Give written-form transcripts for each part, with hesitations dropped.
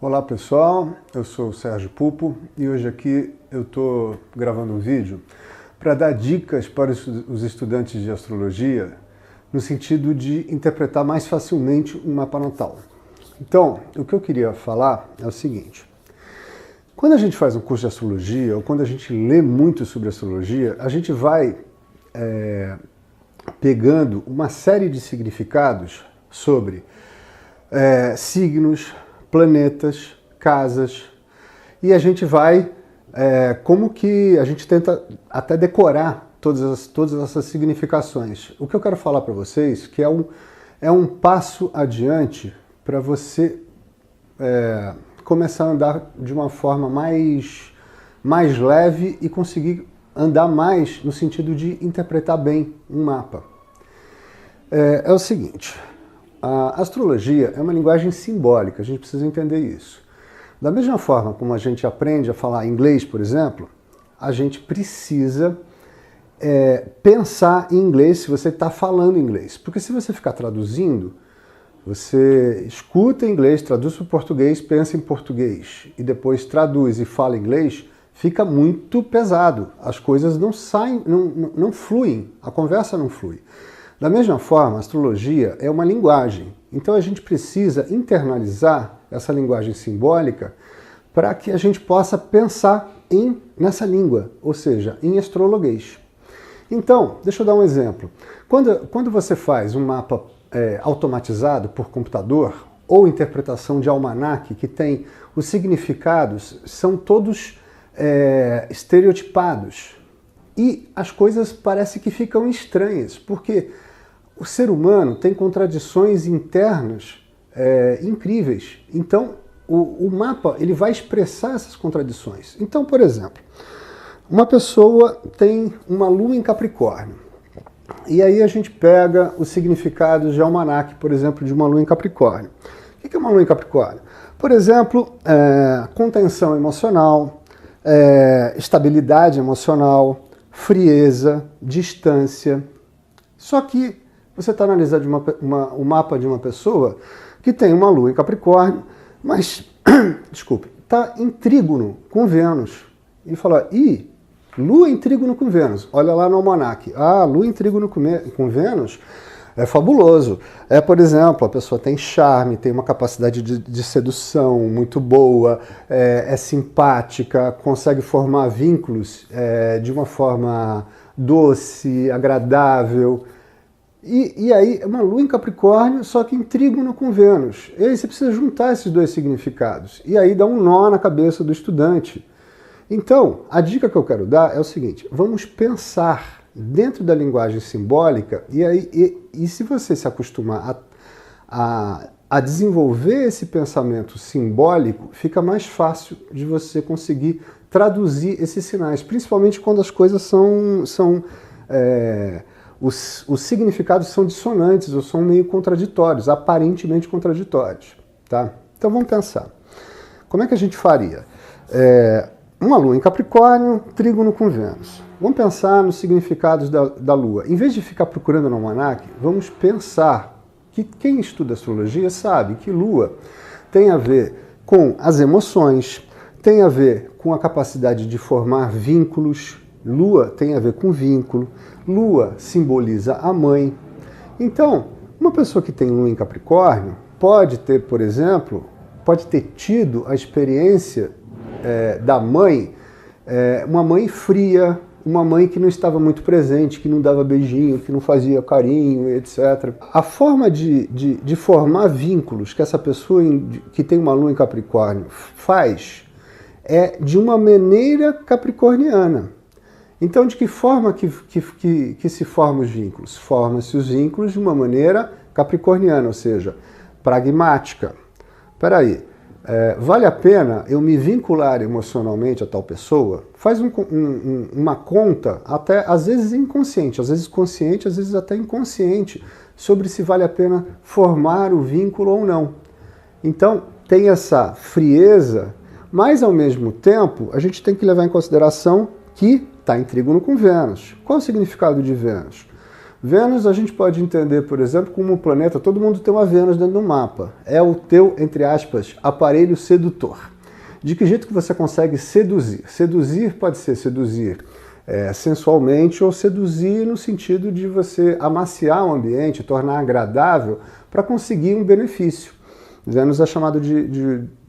Olá pessoal, eu sou o Sérgio Pupo e hoje aqui eu estou gravando um vídeo para dar dicas para os estudantes de astrologia no sentido de interpretar mais facilmente um mapa natal. Então, o que eu queria falar é o seguinte: quando a gente faz um curso de astrologia ou quando a gente lê muito sobre astrologia, a gente vai pegando uma série de significados sobre signos, planetas, casas, e a gente vai, como que a gente tenta até decorar todas essas significações. O que eu quero falar para vocês que é um passo adiante para você começar a andar de uma forma mais leve e conseguir andar mais no sentido de interpretar bem um mapa. É o seguinte: a astrologia é uma linguagem simbólica, a gente precisa entender isso. Da mesma forma como a gente aprende a falar inglês, por exemplo, a gente precisa pensar em inglês se você está falando inglês. Porque se você ficar traduzindo, você escuta inglês, traduz para o português, pensa em português e depois traduz e fala inglês, fica muito pesado. As coisas não saem, não fluem, a conversa não flui. Da mesma forma, a astrologia é uma linguagem, então a gente precisa internalizar essa linguagem simbólica para que a gente possa pensar nessa língua, ou seja, em astrologuês. Então, deixa eu dar um exemplo. Quando você faz um mapa automatizado por computador ou interpretação de almanaque, que tem os significados, são todos estereotipados e as coisas parecem que ficam estranhas, porque o ser humano tem contradições internas incríveis. Então, o mapa ele vai expressar essas contradições. Então, por exemplo, uma pessoa tem uma lua em Capricórnio. E aí a gente pega os significados de almanaque, por exemplo, de uma lua em Capricórnio. O que é uma lua em Capricórnio? Por exemplo, contenção emocional, estabilidade emocional, frieza, distância. Só que você está analisando o mapa de uma pessoa que tem uma lua em Capricórnio, mas, desculpe, está em trígono com Vênus. E fala, lua em trígono com Vênus, olha lá no almanaque. Lua em trígono com Vênus é fabuloso. Por exemplo, a pessoa tem charme, tem uma capacidade de sedução muito boa, é simpática, consegue formar vínculos de uma forma doce, agradável. E aí é uma lua em Capricórnio, só que em trígono com Vênus. E aí você precisa juntar esses dois significados. E aí dá um nó na cabeça do estudante. Então, a dica que eu quero dar é o seguinte: vamos pensar dentro da linguagem simbólica e se você se acostumar a desenvolver esse pensamento simbólico, fica mais fácil de você conseguir traduzir esses sinais, principalmente quando as coisas os significados são dissonantes ou são meio contraditórios, aparentemente contraditórios. Tá? Então vamos pensar. Como é que a gente faria? Uma lua em Capricórnio, trígono com Vênus. Vamos pensar nos significados da lua. Em vez de ficar procurando no almanaque, vamos pensar que quem estuda astrologia sabe que lua tem a ver com as emoções, tem a ver com a capacidade de formar vínculos. Lua tem a ver com vínculo. Lua simboliza a mãe. Então, uma pessoa que tem lua em Capricórnio pode ter, por exemplo, pode ter tido a experiência da mãe, uma mãe fria, uma mãe que não estava muito presente, que não dava beijinho, que não fazia carinho, etc. A forma de formar vínculos que essa pessoa que tem uma lua em Capricórnio faz é de uma maneira capricorniana. Então, de que forma que se formam os vínculos? Formam-se os vínculos de uma maneira capricorniana, ou seja, pragmática. Espera aí, vale a pena eu me vincular emocionalmente a tal pessoa? Faz uma conta, até às vezes inconsciente, às vezes consciente, às vezes até inconsciente, sobre se vale a pena formar o vínculo ou não. Então, tem essa frieza, mas ao mesmo tempo a gente tem que levar em consideração que está em trígono com Vênus. Qual é o significado de Vênus? Vênus a gente pode entender, por exemplo, como um planeta, todo mundo tem uma Vênus dentro do mapa. É o teu, entre aspas, aparelho sedutor. De que jeito que você consegue seduzir? Seduzir pode ser seduzir sensualmente ou seduzir no sentido de você amaciar o ambiente, tornar agradável para conseguir um benefício. Vênus é chamado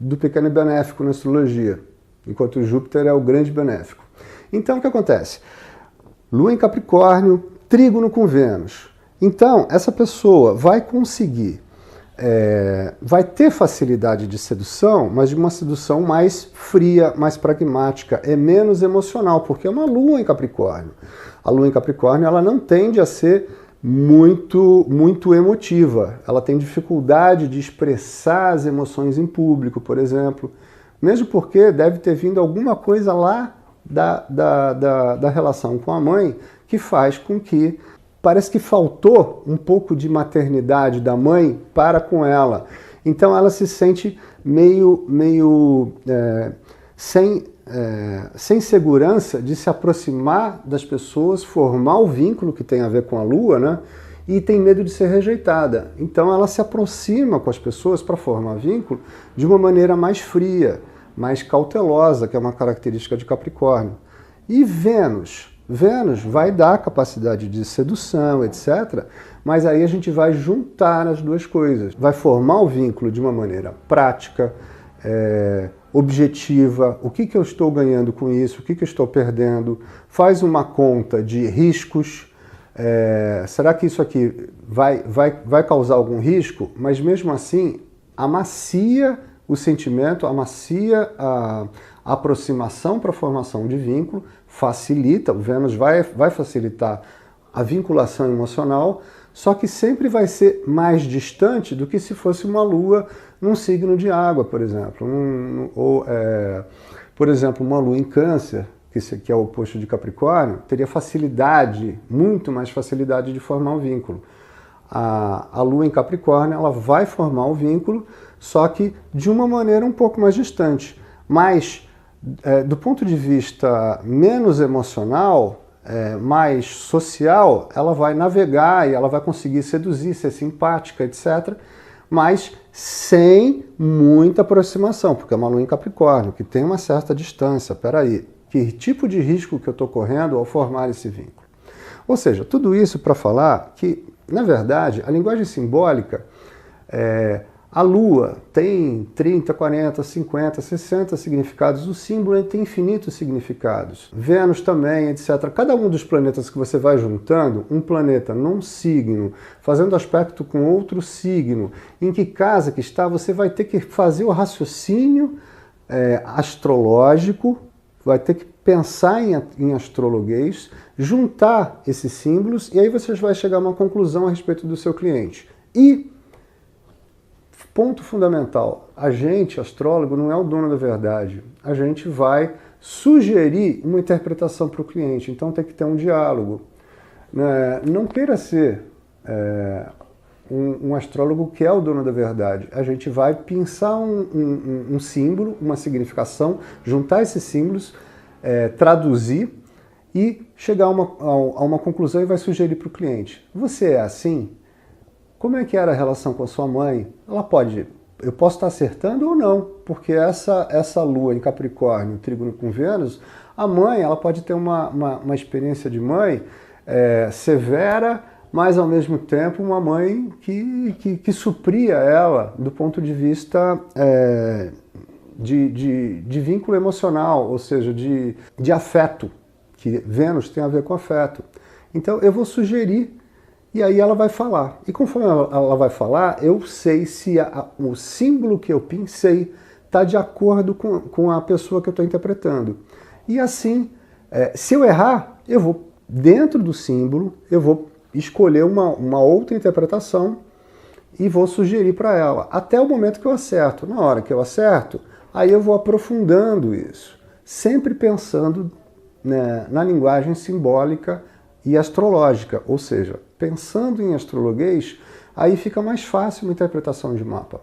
do pequeno benéfico na astrologia, enquanto Júpiter é o grande benéfico. Então o que acontece? Lua em Capricórnio, trígono com Vênus. Então essa pessoa vai conseguir, vai ter facilidade de sedução, mas de uma sedução mais fria, mais pragmática, é menos emocional, porque é uma Lua em Capricórnio. A Lua em Capricórnio ela não tende a ser muito emotiva. Ela tem dificuldade de expressar as emoções em público, por exemplo. Mesmo porque deve ter vindo alguma coisa lá da relação com a mãe que faz com que parece que faltou um pouco de maternidade da mãe para com ela. Então ela se sente meio sem segurança de se aproximar das pessoas, formar o vínculo que tem a ver com a Lua, né? E tem medo de ser rejeitada. Então ela se aproxima com as pessoas para formar vínculo de uma maneira mais fria, mais cautelosa, que é uma característica de Capricórnio. E Vênus vai dar capacidade de sedução, etc. Mas aí a gente vai juntar as duas coisas. Vai formar o vínculo de uma maneira prática, objetiva, o que eu estou ganhando com isso, o que eu estou perdendo, faz uma conta de riscos, será que isso aqui vai causar algum risco? Mas mesmo assim, amacia o sentimento, amacia a aproximação para a formação de vínculo, facilita, o Vênus vai facilitar a vinculação emocional, só que sempre vai ser mais distante do que se fosse uma Lua num signo de água, por exemplo. Por exemplo, uma Lua em Câncer, que é o oposto de Capricórnio, teria facilidade, muito mais facilidade de formar um vínculo. A Lua em Capricórnio ela vai formar o vínculo, só que de uma maneira um pouco mais distante. Mas, do ponto de vista menos emocional, mais social, ela vai navegar e ela vai conseguir seduzir, ser simpática, etc., mas sem muita aproximação, porque é uma Lua em Capricórnio, que tem uma certa distância. Peraí, que tipo de risco que eu estou correndo ao formar esse vínculo? Ou seja, tudo isso para falar que, na verdade, a linguagem simbólica, a Lua tem 30, 40, 50, 60 significados, o símbolo tem infinitos significados. Vênus também, etc. Cada um dos planetas que você vai juntando, um planeta num signo, fazendo aspecto com outro signo, em que casa que está, você vai ter que fazer o raciocínio astrológico, vai ter que pensar em astrologuês, juntar esses símbolos, e aí você vai chegar a uma conclusão a respeito do seu cliente. E ponto fundamental, a gente, astrólogo, não é o dono da verdade. A gente vai sugerir uma interpretação para o cliente, então tem que ter um diálogo. Não queira ser um astrólogo que é o dono da verdade. A gente vai pensar um símbolo, uma significação, juntar esses símbolos, traduzir e chegar a uma conclusão e vai sugerir para o cliente. Você é assim? Como é que era a relação com a sua mãe? Eu posso estar acertando ou não, porque essa Lua em Capricórnio, trígono com Vênus, a mãe ela pode ter uma experiência de mãe severa, mas ao mesmo tempo uma mãe que supria ela do ponto de vista de vínculo emocional, ou seja, de afeto, que Vênus tem a ver com afeto. Então eu vou sugerir, e aí ela vai falar. E conforme ela vai falar, eu sei se o símbolo que eu pensei está de acordo com a pessoa que eu estou interpretando. E assim, se eu errar, eu vou, dentro do símbolo, eu vou escolher uma outra interpretação e vou sugerir para ela, até o momento que eu acerto. Na hora que eu acerto, aí eu vou aprofundando isso, sempre pensando na linguagem simbólica e astrológica, ou seja, pensando em astrologuês, aí fica mais fácil uma interpretação de mapa.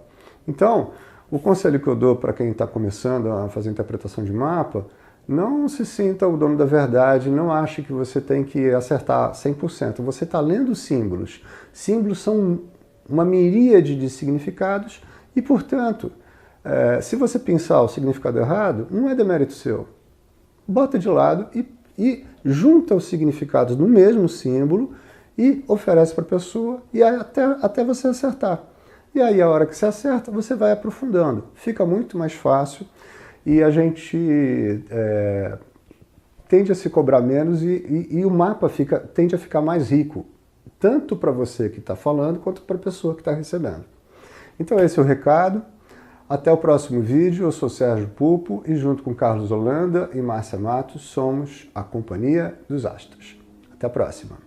Então, o conselho que eu dou para quem está começando a fazer interpretação de mapa Não se sinta o dono da verdade, não ache que você tem que acertar 100%. Você está lendo símbolos. Símbolos são uma miríade de significados e, portanto, se você pensar o significado errado, não é demérito seu. Bota de lado e junta os significados no mesmo símbolo e oferece para a pessoa e até você acertar. E aí, a hora que você acerta, você vai aprofundando. Fica muito mais fácil e a gente tende a se cobrar menos e o mapa tende a ficar mais rico, tanto para você que está falando, quanto para a pessoa que está recebendo. Então esse é o recado. Até o próximo vídeo. Eu sou Sérgio Pupo e junto com Carlos Holanda e Márcia Matos somos a Companhia dos Astros. Até a próxima.